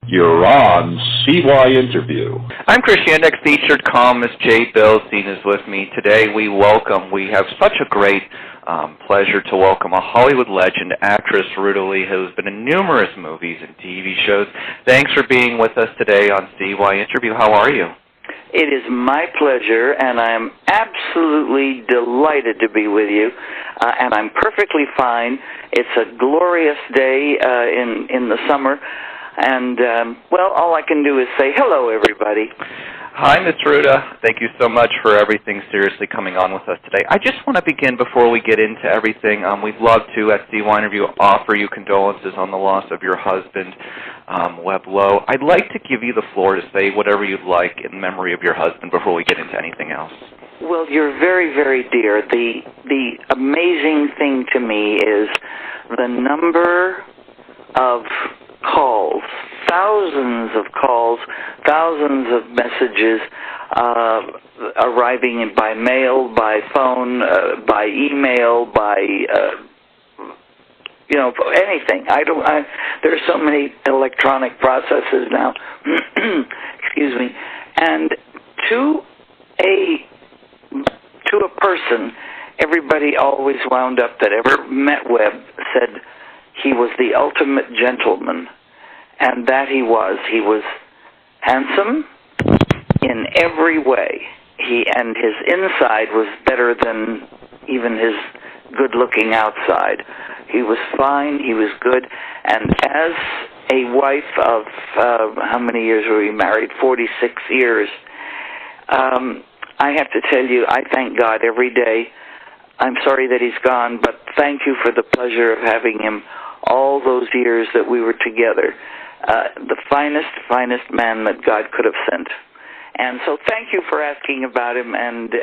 You're on CYInterview. I'm Chris Yandex, featured columnist Jay Bilstein is with me. Today we have such a great pleasure to welcome a Hollywood legend, actress Ruta Lee, who's been in numerous movies and TV shows. Thanks for being with us today on CYInterview. How are you? It is my pleasure, and I'm absolutely delighted to be with you, and I'm perfectly fine. It's a glorious day in the summer, and, all I can do is say hello, everybody. Hi, Ms. Ruta. Thank you so much for everything seriously coming on with us today. I just want to begin before we get into everything. We'd love to, at CYInterview, offer you condolences on the loss of your husband, Webb Lowe. I'd like to give you the floor to say whatever you'd like in memory of your husband before we get into anything else. Well, you're very, very dear. The amazing thing to me is the number of calls, thousands of calls, thousands of messages arriving by mail, by phone, by email, by anything. There's so many electronic processes now. Excuse me. And to a person, everybody always wound up that ever met Webb said he was the ultimate gentleman, and that he was. He was handsome in every way. And his inside was better than even his good-looking outside. He was fine, he was good, and as a wife of, how many years were we married? 46 years. I have to tell you, I thank God every day. I'm sorry that he's gone, but thank you for the pleasure of having him all those years that we were together. The finest man that God could have sent. And so thank you for asking about him, and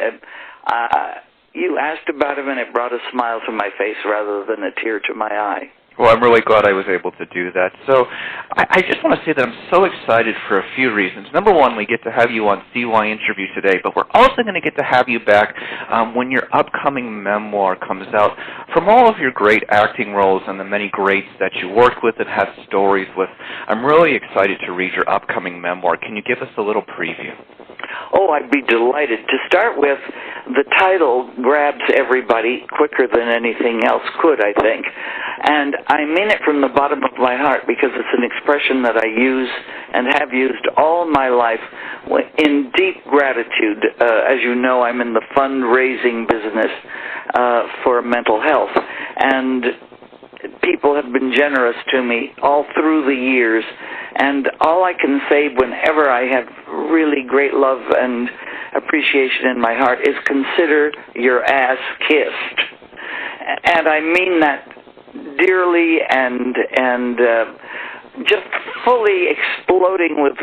you asked about him, and it brought a smile to my face rather than a tear to my eye. Well, I'm really glad I was able to do that. So I just want to say that I'm so excited for a few reasons. Number one, we get to have you on CYInterview today, but we're also going to get to have you back when your upcoming memoir comes out. From all of your great acting roles and the many greats that you worked with and have stories with, I'm really excited to read your upcoming memoir. Can you give us a little preview? Oh, I'd be delighted. To start with, the title grabs everybody quicker than anything else could, I think. And I mean it from the bottom of my heart because it's an expression that I use and have used all my life in deep gratitude. As you know, I'm in the fundraising business for mental health. And people have been generous to me all through the years, and all I can say whenever I have really great love and appreciation in my heart is consider your ass kissed. And I mean that dearly and just fully exploding with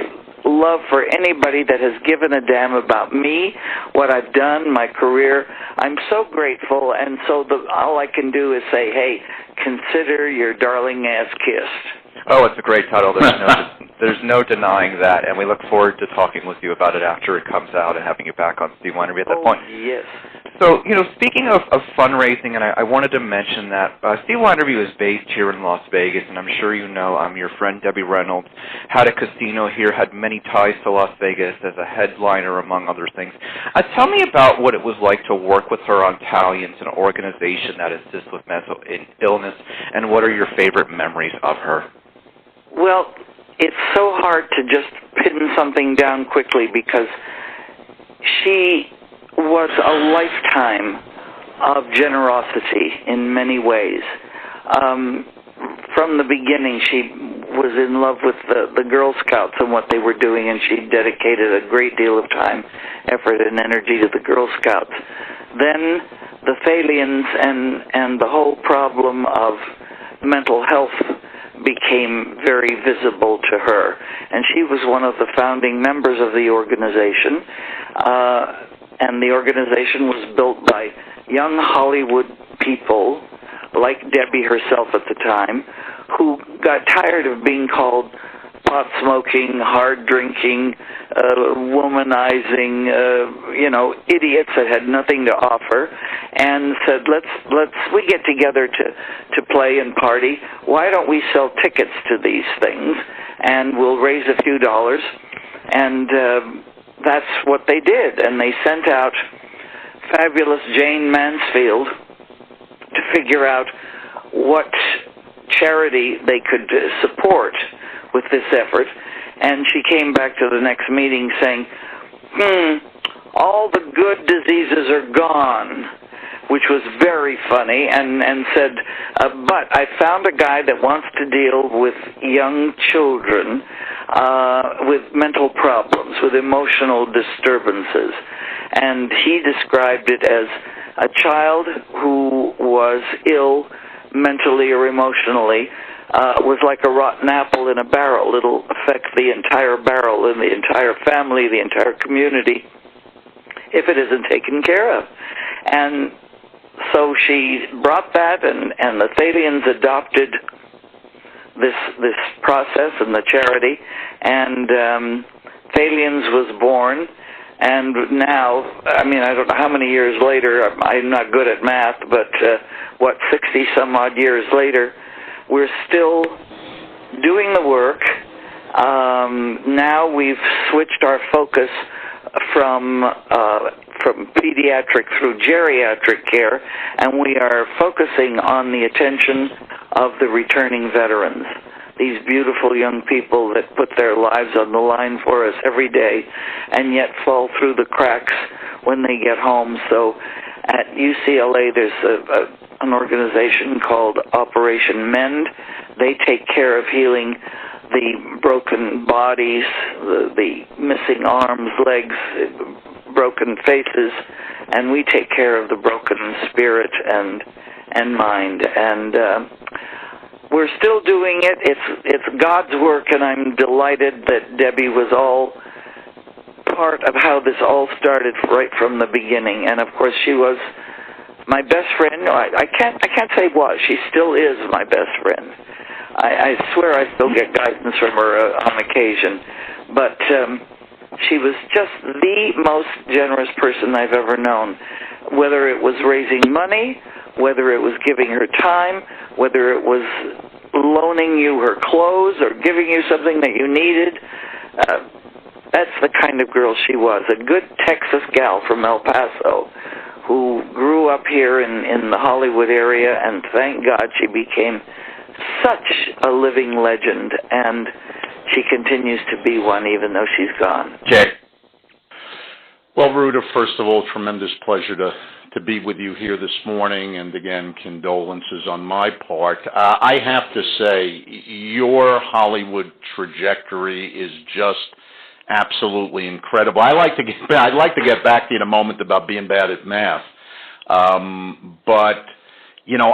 love for anybody that has given a damn about me, what I've done, my career. I'm so grateful, and so all I can do is say, hey, consider your darling ass kissed. Oh, it's a great title. There's no denying that, and we look forward to talking with you about it after it comes out and having you back on CYInterview at that point. Yes. So, speaking of fundraising, and I wanted to mention that CYInterview is based here in Las Vegas, and I'm sure you know your friend Debbie Reynolds had a casino here, had many ties to Las Vegas as a headliner, among other things. Tell me about what it was like to work with her on Talliance, an organization that assists with mental illness, and what are your favorite memories of her? Well, it's so hard to just pin something down quickly because she was a lifetime of generosity in many ways. From the beginning, she was in love with the Girl Scouts and what they were doing, and she dedicated a great deal of time, effort, and energy to the Girl Scouts. Then the Phalians and the whole problem of mental health became very visible to her, and she was one of the founding members of the organization. And the organization was built by young Hollywood people, like Debbie herself at the time, who got tired of being called pot-smoking, hard-drinking, womanizing, idiots that had nothing to offer, and said, we get together to play and party. Why don't we sell tickets to these things, and we'll raise a few dollars? And that's what they did, and they sent out fabulous Jane Mansfield to figure out what charity they could support with this effort. And she came back to the next meeting saying, all the good diseases are gone, which was very funny, and said, but I found a guy that wants to deal with young children with mental problems, with emotional disturbances. And he described it as a child who was ill mentally or emotionally was like a rotten apple in a barrel. It'll affect the entire barrel and the entire family, the entire community, if it isn't taken care of. And so she brought that, and the Thalians adopted this process and the charity, and Thalians was born. And now, I don't know how many years later, I'm not good at math, but 60-some-odd years later, we're still doing the work. Now we've switched our focus from pediatric through geriatric care, and we are focusing on the attention of the returning veterans. These beautiful young people that put their lives on the line for us every day and yet fall through the cracks when they get home. So at UCLA, there's an organization called Operation Mend. They take care of healing the broken bodies, the missing arms, legs, broken faces, and we take care of the broken spirit and mind. And we're still doing it. It's God's work, and I'm delighted that Debbie was all part of how this all started right from the beginning. And of course, she was my best friend. No, I can't say was. She still is my best friend. I swear I still get guidance from her on occasion. But she was just the most generous person I've ever known. Whether it was raising money, whether it was giving her time, whether it was loaning you her clothes or giving you something that you needed. That's the kind of girl she was, a good Texas gal from El Paso who grew up here in the Hollywood area, and thank God she became such a living legend, and she continues to be one even though she's gone. Jay. Well, Ruta, first of all, tremendous pleasure to be with you here this morning, and again, condolences on my part. I have to say, your Hollywood trajectory is just absolutely incredible. I'd like to get back to you in a moment about being bad at math, but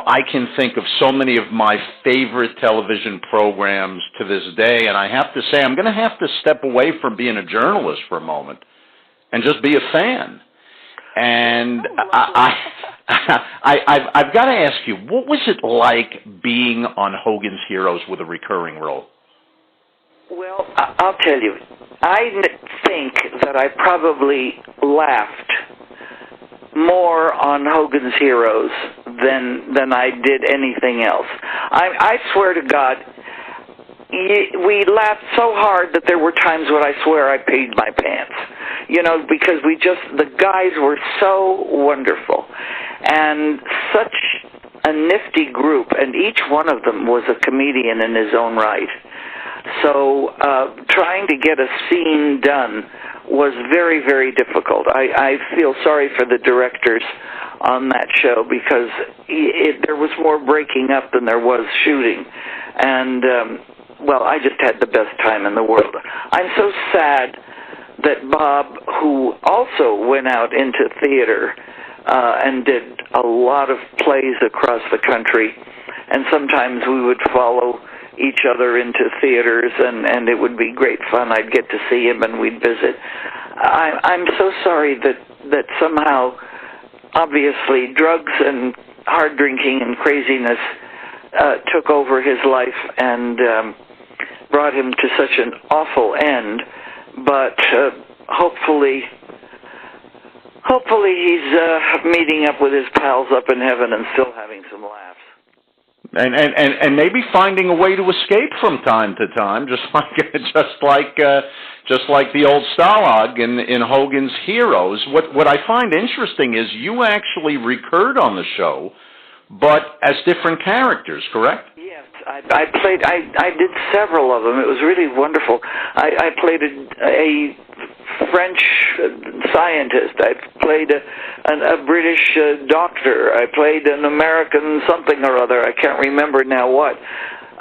I can think of so many of my favorite television programs to this day, and I have to say, I'm going to have to step away from being a journalist for a moment and just be a fan. And I've got to ask you, what was it like being on Hogan's Heroes with a recurring role? Well, I'll tell you, I think that I probably laughed more on Hogan's Heroes than I did anything else. I swear to God, we laughed so hard that there were times when I swear I peed my pants. Because the guys were so wonderful and such a nifty group, and each one of them was a comedian in his own right. So trying to get a scene done was very, very difficult. I feel sorry for the directors on that show because there was more breaking up than there was shooting. And, I just had the best time in the world. I'm so sad that Bob, who also went out into theater and did a lot of plays across the country, and sometimes we would follow each other into theaters, and it would be great fun. I'd get to see him, and we'd visit. I'm so sorry that somehow, obviously, drugs and hard drinking and craziness took over his life and brought him to such an awful end but hopefully he's meeting up with his pals up in heaven and still having some laughs. And maybe finding a way to escape from time to time, just like the old Stalag in Hogan's Heroes. What I find interesting is you actually recurred on the show, but as different characters, correct? Yes, I did several of them. It was really wonderful. I played a French scientist. I played a British doctor. I played an American something or other. I can't remember now what.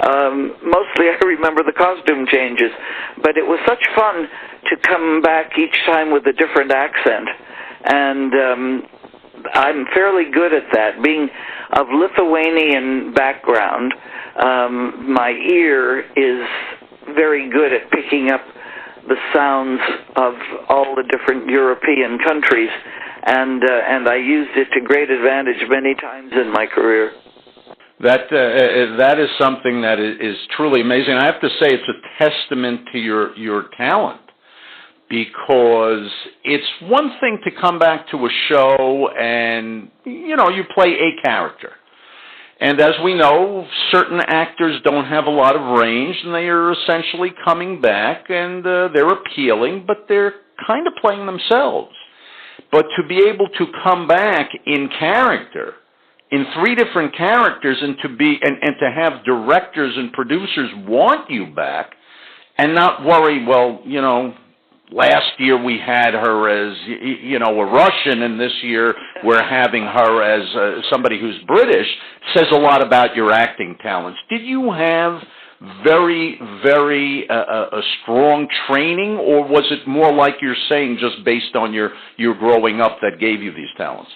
Mostly I remember the costume changes. But it was such fun to come back each time with a different accent. And I'm fairly good at that. Being of Lithuanian background, my ear is very good at picking up the sounds of all the different European countries, and I used it to great advantage many times in my career. That is something that is truly amazing. I have to say it's a testament to your talent, because it's one thing to come back to a show and, you play a character. And as we know, certain actors don't have a lot of range, and they are essentially coming back, and they're appealing, but they're kind of playing themselves. But to be able to come back in character, in 3 different characters, and to have directors and producers want you back, and not worry, well, last year we had her as, a Russian, and this year we're having her as somebody who's British, says a lot about your acting talents. Did you have very, very strong training, or was it more like you're saying, just based on your growing up, that gave you these talents?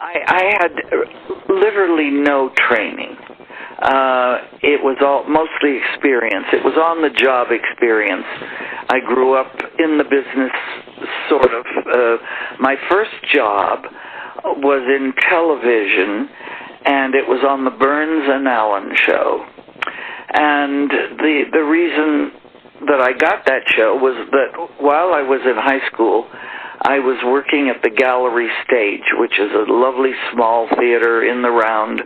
I had literally no training. It was all mostly experience. It was on-the-job experience. I grew up in the business, sort of. My first job was in television, and it was on the Burns and Allen show. And the reason that I got that show was that while I was in high school, I was working at the Gallery Stage, which is a lovely small theater in the Round,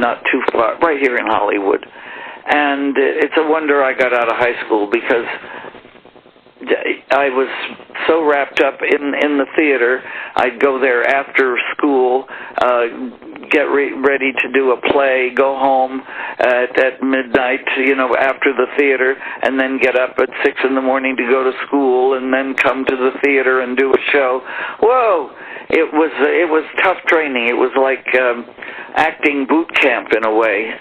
not too far, right here in Hollywood. And it's a wonder I got out of high school, because I was so wrapped up in the theater. I'd go there after school, get ready to do a play, go home at midnight, after the theater, and then get up at 6 in the morning to go to school, and then come to the theater and do a show. Whoa! It was tough training. It was like acting boot camp in a way,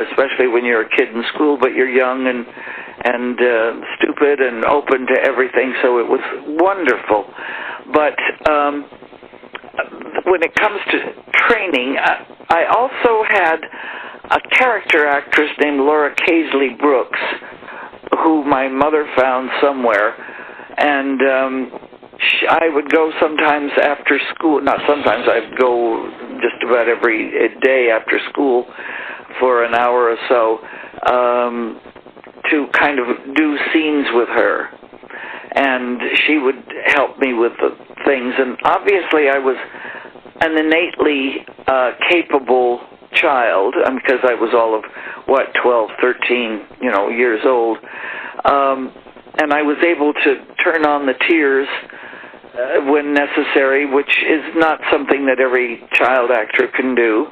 especially when you're a kid in school, but you're young and stupid and open to everything, so it was wonderful. But when it comes to training, I also had a character actress named Laura Casely Brooks, who my mother found somewhere, and I would go sometimes after school. Not sometimes, I'd go just about every day after school for an hour or so to kind of do scenes with her. And she would help me with the things. And obviously I was an innately capable child, because I was all of, 12, 13, years old. And I was able to turn on the tears when necessary, which is not something that every child actor can do.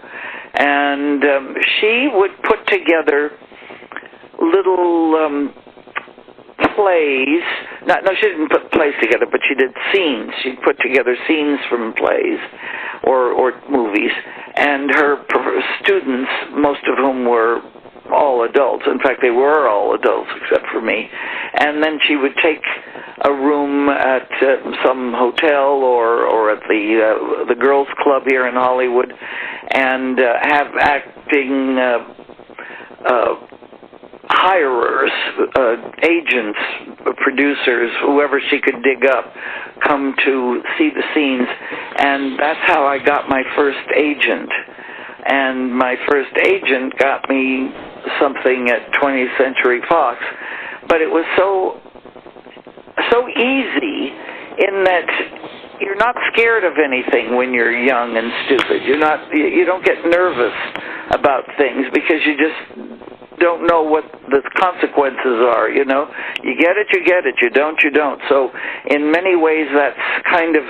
And she would put together little plays. No, she didn't put plays together, but she did scenes. She'd put together scenes from plays or movies. And her students, most of whom were all adults. In fact, they were all adults except for me. And then she would take a room at some hotel or at the girls' club here in Hollywood and have acting hirers, agents, producers, whoever she could dig up, come to see the scenes. And that's how I got my first agent. And my first agent got me something at 20th Century Fox. But it was so so easy in that you're not scared of anything when you're young and stupid. You don't get nervous about things because you just don't know what the consequences are, You get it, you get it. You don't, you don't. So in many ways, that's kind of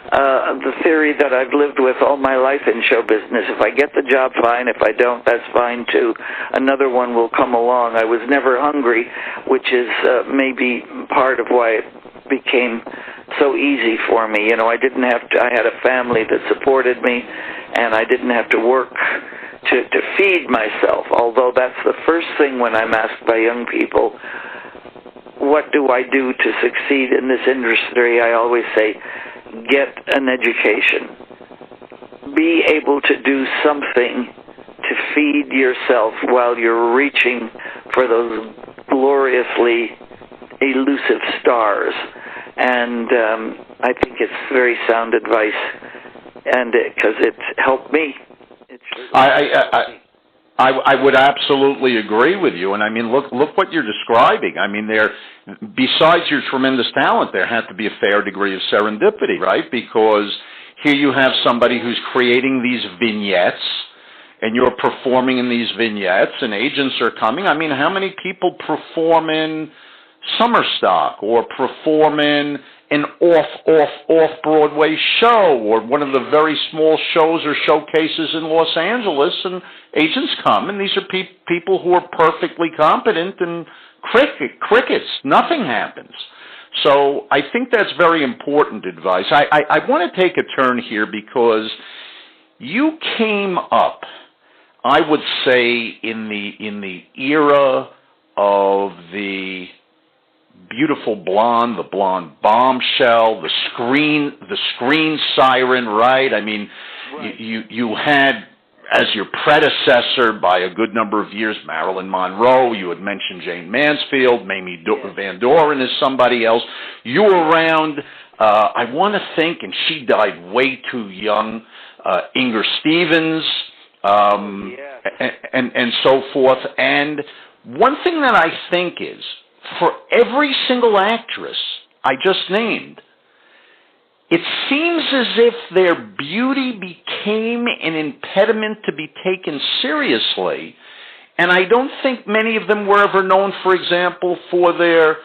the theory that I've lived with all my life in show business. If I get the job, fine. If I don't, that's fine too. Another one will come along. I was never hungry, which is maybe part of why it became so easy for me. I had a family that supported me, and I didn't have to work to feed myself, although that's the first thing when I'm asked by young people, what do I do to succeed in this industry? I always say, get an education. Be able to do something to feed yourself while you're reaching for those gloriously elusive stars. And I think it's very sound advice, and because it's helped me. I would absolutely agree with you, and I mean, look what you're describing. I mean, besides your tremendous talent, there had to be a fair degree of serendipity, right? Because here you have somebody who's creating these vignettes, and you're performing in these vignettes, and agents are coming. I mean, how many people perform in summer stock or perform in an off-Broadway show or one of the very small shows or showcases in Los Angeles, and agents come, and these are people who are perfectly competent, and crickets, nothing happens. So I think that's very important advice. I want to take a turn here because you came up, I would say, in the era of the beautiful blonde, the blonde bombshell, the screen siren, right? I mean, right. You had, as your predecessor by a good number of years, Marilyn Monroe. You had mentioned Jane Mansfield, Mamie Van Doren is somebody else. You were around, I want to think, and she died way too young, Inger Stevens, and so forth. And one thing that I think is, for every single actress I just named, it seems as if their beauty became an impediment to be taken seriously, and I don't think many of them were ever known, for example, for their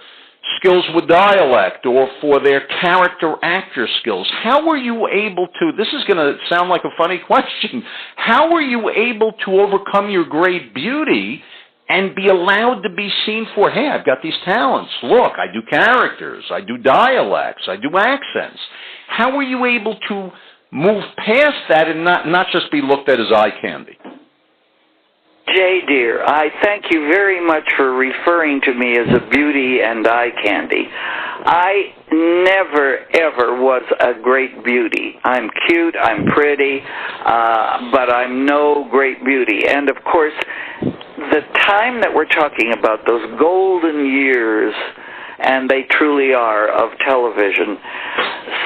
skills with dialect or for their character actor skills. How were you able to, this is going to sound like a funny question, how were you able to overcome your great beauty and be allowed to be seen for, hey, I've got these talents. Look, I do characters, I do dialects, I do accents. How were you able to move past that and not just be looked at as eye candy? Jay, dear, I thank you very much for referring to me as a beauty and eye candy. I never, ever was a great beauty. I'm cute, I'm pretty, but I'm no great beauty. And, of course, the time that we're talking about, those golden years, and they truly are, of television,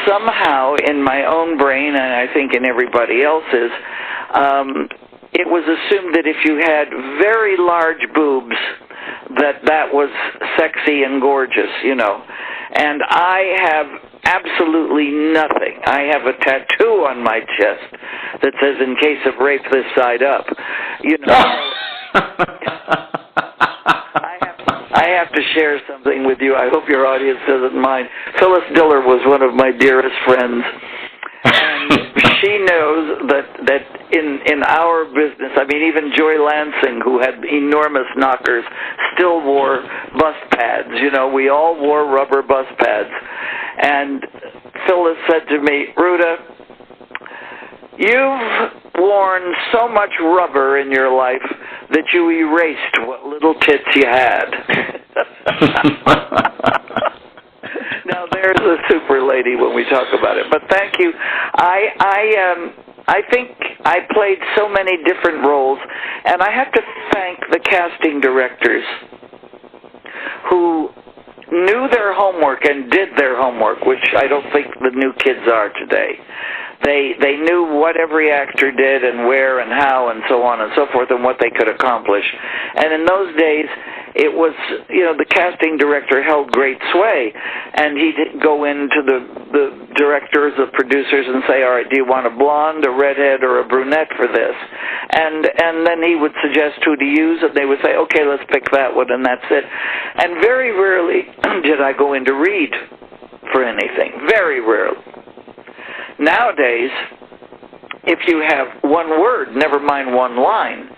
somehow in my own brain, and I think in everybody else's, it was assumed that if you had very large boobs, that was sexy and gorgeous, And I have absolutely nothing. I have a tattoo on my chest that says, in case of rape, this side up. I have to share something with you. I hope your audience doesn't mind. Phyllis Diller was one of my dearest friends, and she knows that in our business, I mean, even Joy Lansing, who had enormous knockers, still wore bust pads. We all wore rubber bust pads. And Phyllis said to me, Ruta, you've worn so much rubber in your life that you erased what little tits you had. Now there's a super lady when we talk about it. But thank you. I think I played so many different roles, and I have to thank the casting directors who knew their homework and did their homework, which I don't think the new kids are today. They knew what every actor did and where and how and so on and so forth and what they could accomplish. And in those days, it was, the casting director held great sway, and he'd go into the directors, the producers, and say, all right, do you want a blonde, a redhead, or a brunette for this? And then he would suggest who to use, and they would say, okay, let's pick that one, and that's it. And very rarely did I go in to read for anything. Very rarely. Nowadays, if you have one word, never mind one line,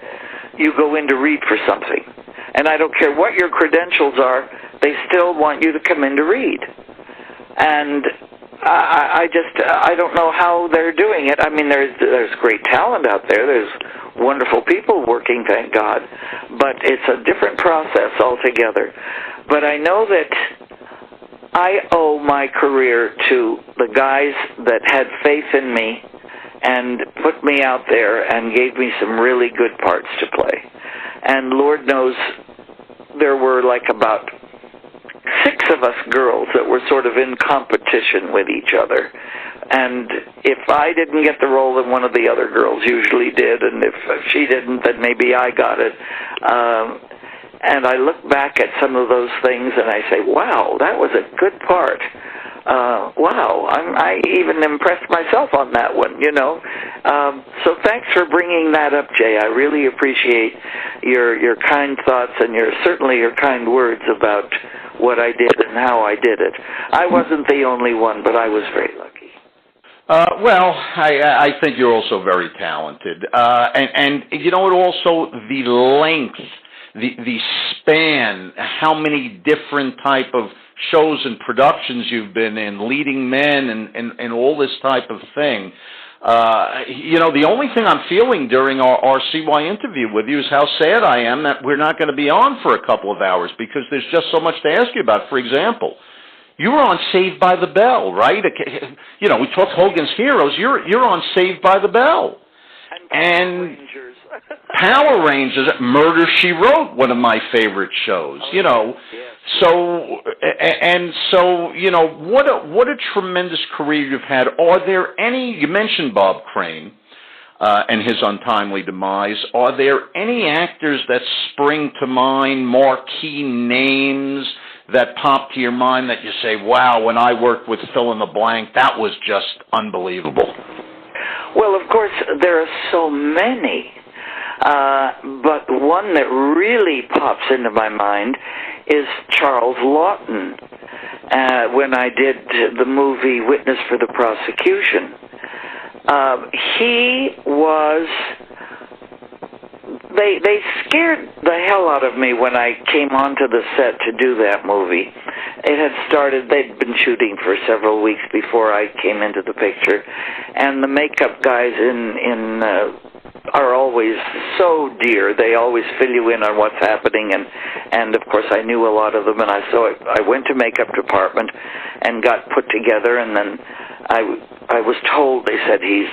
you go in to read for something. And I don't care what your credentials are, they still want you to come in to read. And I don't know how they're doing it. I mean, there's great talent out there. There's wonderful people working, thank God. But it's a different process altogether. But I know that I owe my career to the guys that had faith in me and put me out there and gave me some really good parts to play. And Lord knows there were like about 6 of us girls that were sort of in competition with each other. And if I didn't get the role, then one of the other girls usually did, and if she didn't, then maybe I got it. And I look back at some of those things and I say, wow, that was a good part. Wow, I even impressed myself on that one, So thanks for bringing that up, Jay. I really appreciate your kind thoughts and certainly your kind words about what I did and how I did it. I wasn't the only one, but I was very lucky. Well, I think you're also very talented. And also the length, the span, how many different type of shows and productions you've been in, leading men and all this type of thing. The only thing I'm feeling during our CY interview with you is how sad I am that we're not going to be on for a couple of hours because there's just so much to ask you about. For example, you were on Saved by the Bell, right? We talked Hogan's Heroes. You're on Saved by the Bell. And Power Rangers, Murder, She Wrote, one of my favorite shows, So what a tremendous career you've had. Are there any, you mentioned Bob Crane and his untimely demise, are there any actors that spring to mind, marquee names that pop to your mind that you say, wow, when I worked with fill in the blank, that was just unbelievable? Well, of course, there are so many. But one that really pops into my mind is Charles Lawton. When I did the movie Witness for the Prosecution, he was... They scared the hell out of me when I came onto the set to do that movie. It had started, they'd been shooting for several weeks before I came into the picture, and the makeup guys are always so dear. They always fill you in on what's happening, and of course I knew a lot of them, and I went to makeup department and got put together, and then I was told, they said, he's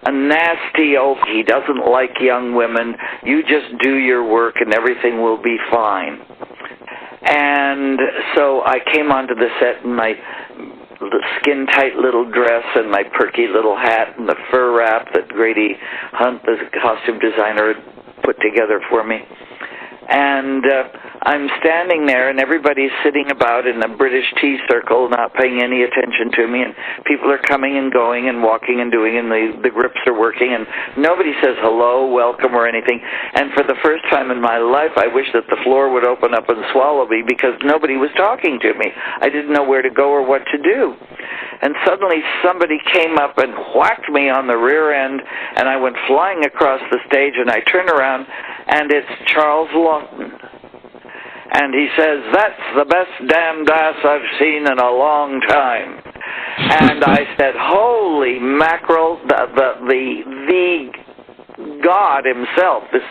a nasty oaf, he doesn't like young women, you just do your work and everything will be fine. And so I came onto the set in my skin-tight little dress and my perky little hat and the fur wrap that Grady Hunt, the costume designer, had put together for me. And I'm standing there, and everybody's sitting about in a British tea circle, not paying any attention to me, and people are coming and going and walking and doing, and the grips are working, and nobody says hello, welcome, or anything. And for the first time in my life, I wish that the floor would open up and swallow me because nobody was talking to me. I didn't know where to go or what to do. And suddenly somebody came up and whacked me on the rear end, and I went flying across the stage, and I turn around, and it's Charles Lawton. And he says, that's the best damned ass I've seen in a long time. And I said, holy mackerel, the God himself, this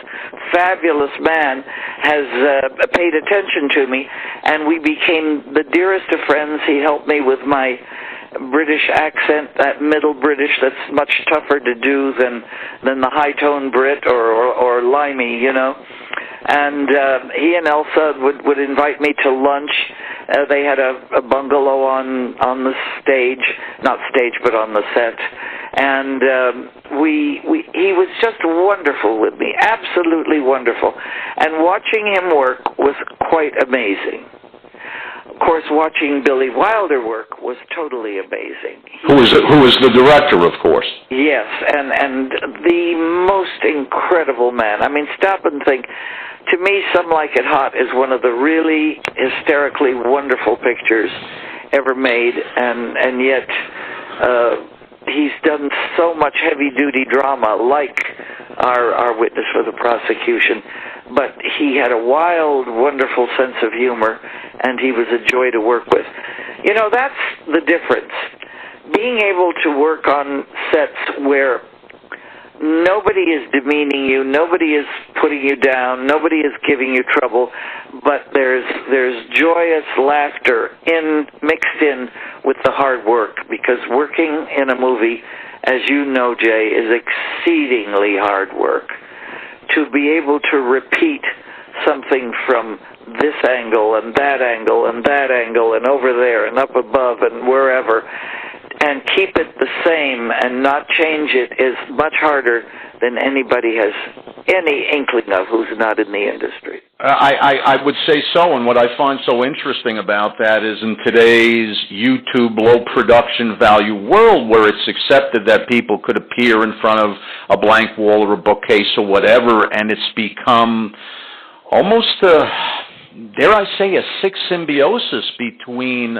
fabulous man, has paid attention to me, and we became the dearest of friends. He helped me with my British accent, that middle British that's much tougher to do than the high-tone Brit or limey, And he and Elsa would invite me to lunch. They had a bungalow on the stage, not stage, but on the set. And he was just wonderful with me, absolutely wonderful. And watching him work was quite amazing. Of course, watching Billy Wilder work was totally amazing. Who was the director, of course. Yes, and the most incredible man. I mean, stop and think. To me, Some Like It Hot is one of the really hysterically wonderful pictures ever made, and yet he's done so much heavy-duty drama, like our witness for the prosecution. But he had a wild, wonderful sense of humor, and he was a joy to work with. You know, that's the difference. Being able to work on sets where nobody is demeaning you, nobody is putting you down, nobody is giving you trouble, but there's joyous laughter mixed in with the hard work, because working in a movie, as you know, Jay, is exceedingly hard work. To be able to repeat something from this angle and that angle and that angle and over there and up above and wherever, and keep it the same and not change it, is much harder than anybody has any inkling of who's not in the industry. I would say so, and what I find so interesting about that is in today's YouTube low production value world, where it's accepted that people could appear in front of a blank wall or a bookcase or whatever, and it's become almost, dare I say, a sick symbiosis between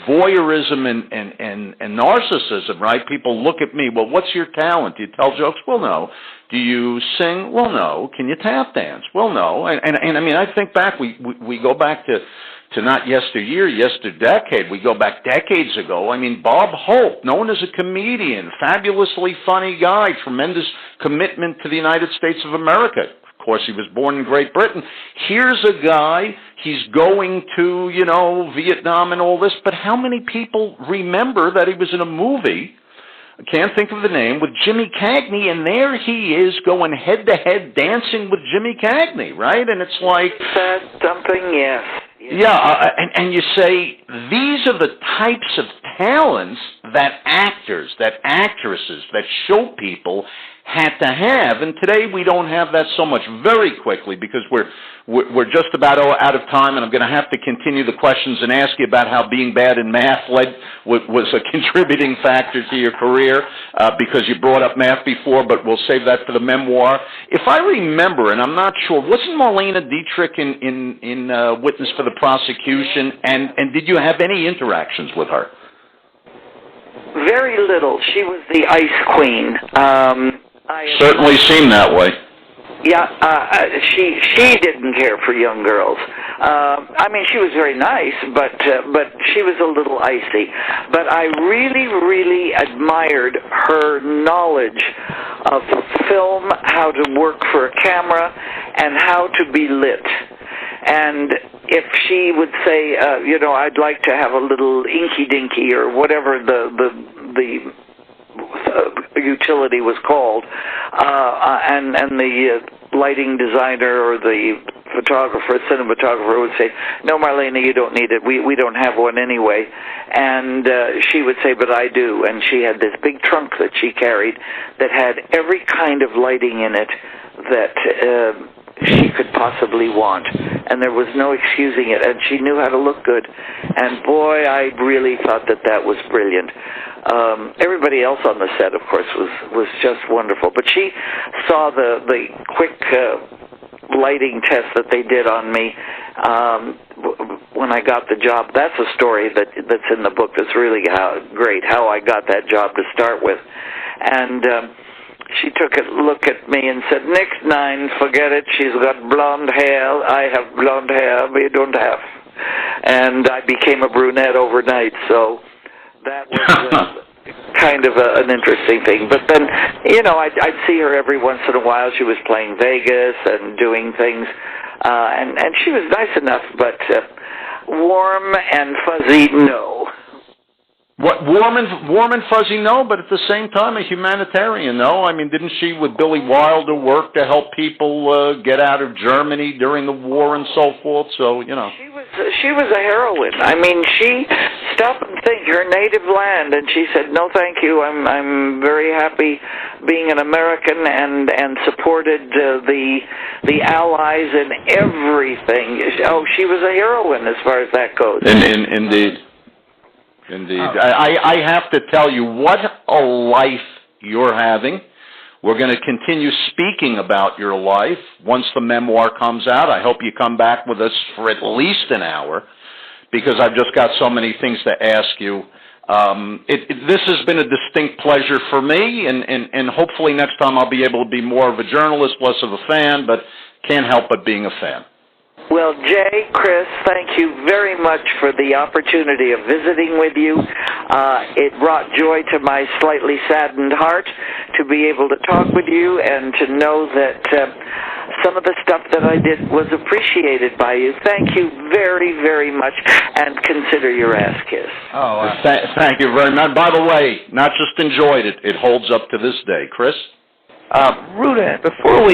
voyeurism and narcissism, right? People look at me, well, what's your talent? Do you tell jokes? Well, no. Do you sing? Well, no. Can you tap dance? Well, no. And I mean, I think back, we go back to not yesteryear, yesterdecade. We go back decades ago. I mean, Bob Hope, known as a comedian, fabulously funny guy, tremendous commitment to the United States of America. Of course, he was born in Great Britain. Here's a guy, he's going to, Vietnam and all this, but how many people remember that he was in a movie, I can't think of the name, with Jimmy Cagney, and there he is going head-to-head dancing with Jimmy Cagney, right? And it's like... That's something, yes. Yeah, and you say, these are the types of talents that actors, that actresses, that show people had to have, and today we don't have that so much. Very quickly, because we're just about out of time, and I'm going to have to continue the questions and ask you about how being bad in math was a contributing factor to your career, because you brought up math before, but we'll save that for the memoir. If I remember, and I'm not sure, wasn't Marlene Dietrich in Witness for the Prosecution, and did you have any interactions with her? Very little. She was the ice queen. Certainly seemed that way. Yeah, she didn't care for young girls. I mean, she was very nice, but she was a little icy. But I really, really admired her knowledge of film, how to work for a camera, and how to be lit. And if she would say, I'd like to have a little inky-dinky or whatever the utility was called, and the lighting designer or the cinematographer would say, no, Marlene, you don't need it. We don't have one anyway. And she would say, but I do. And she had this big trunk that she carried that had every kind of lighting in it that she could possibly want. And there was no excusing it. And she knew how to look good. And boy, I really thought that was brilliant. Everybody else on the set, of course, was just wonderful. But she saw the quick lighting test that they did on me when I got the job. That's a story that's in the book that's really great, how I got that job to start with. And she took a look at me and said, "Next 9, forget it. She's got blonde hair. I have blonde hair, but you don't have." And I became a brunette overnight, so that was kind of an interesting thing. But then, I'd see her every once in a while. She was playing Vegas and doing things, and she was nice enough, but warm and fuzzy, no. What, warm and fuzzy, no, but at the same time a humanitarian, no? I mean, didn't she, with Billy Wilder, work to help people get out of Germany during the war and so forth? So, She was a heroine. I mean, she stop and think, her native land, and she said, no, thank you. I'm very happy being an American, and supported the Allies in everything. Oh, she was a heroine as far as that goes. Indeed. I have to tell you, what a life you're having. We're going to continue speaking about your life once the memoir comes out. I hope you come back with us for at least an hour, because I've just got so many things to ask you. This has been a distinct pleasure for me, and hopefully next time I'll be able to be more of a journalist, less of a fan, but can't help but being a fan. Well, Jay, Chris, thank you very much for the opportunity of visiting with you. It brought joy to my slightly saddened heart to be able to talk with you and to know that some of the stuff that I did was appreciated by you. Thank you very, very much, and consider your ass kiss. Thank you very much. By the way, not just enjoyed it, it holds up to this day. Chris? Ruta, before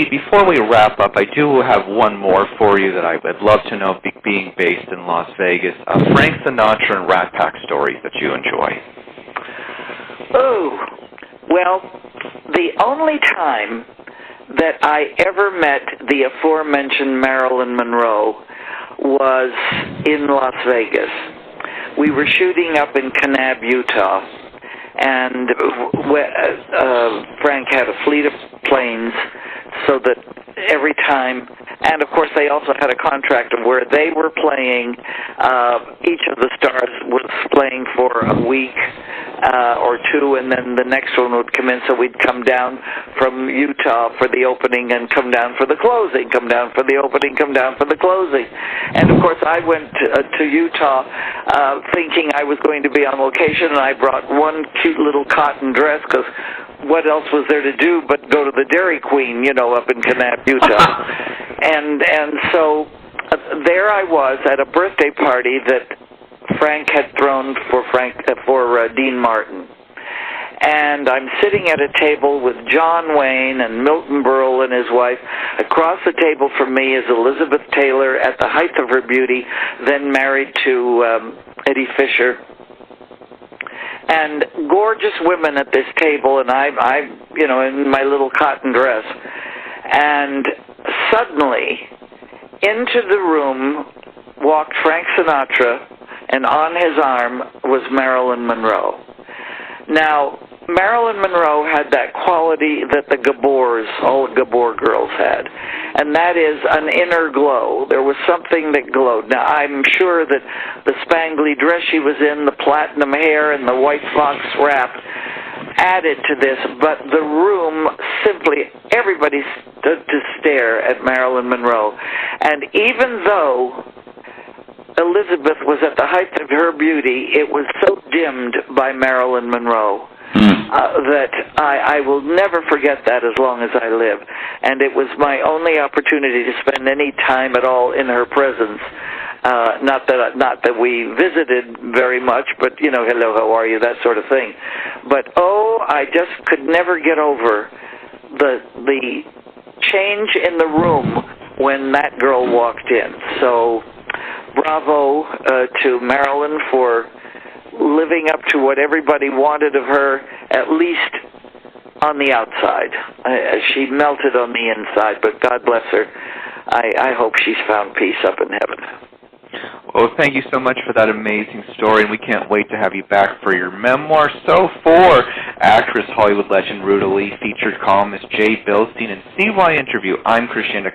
we wrap up, I do have one more for you that I would love to know, being based in Las Vegas. Frank Sinatra and Rat Pack stories that you enjoy. Oh, well, the only time that I ever met the aforementioned Marilyn Monroe was in Las Vegas. We were shooting up in Kanab, Utah, and Frank had a fleet of planes so that every time, and of course they also had a contract of where they were playing, each of the stars was playing for a week or two, and then the next one would come in, so we'd come down from Utah for the opening and come down for the closing, come down for the opening, come down for the closing. And of course I went to Utah thinking I was going to be on location, and I brought one cute little cotton dress, because what else was there to do but go to the Dairy Queen, up in Kanab, Utah. and so there I was at a birthday party that Frank had thrown for Dean Martin. And I'm sitting at a table with John Wayne and Milton Berle and his wife. Across the table from me is Elizabeth Taylor at the height of her beauty, then married to Eddie Fisher. And gorgeous women at this table, and I in my little cotton dress. And suddenly, into the room walked Frank Sinatra, and on his arm was Marilyn Monroe. Now, Marilyn Monroe had that quality that the Gabors, all the Gabor girls had, and that is an inner glow. There was something that glowed. Now, I'm sure that the spangly dress she was in, the platinum hair, and the white fox wrap added to this, but the room simply, everybody stood to stare at Marilyn Monroe. And even though Elizabeth was at the height of her beauty, it was so dimmed by Marilyn Monroe that I will never forget that as long as I live. And it was my only opportunity to spend any time at all in her presence. Not that we visited very much, but hello, how are you, that sort of thing. But I just could never get over the change in the room when that girl walked in. So bravo to Marilyn for living up to what everybody wanted of her, at least on the outside. She melted on the inside, but God bless her. I hope she's found peace up in heaven. Well, thank you so much for that amazing story, and we can't wait to have you back for your memoir. So for actress, Hollywood legend Ruta Lee, featured columnist Jay Bilstein, and CY Interview, I'm Christiana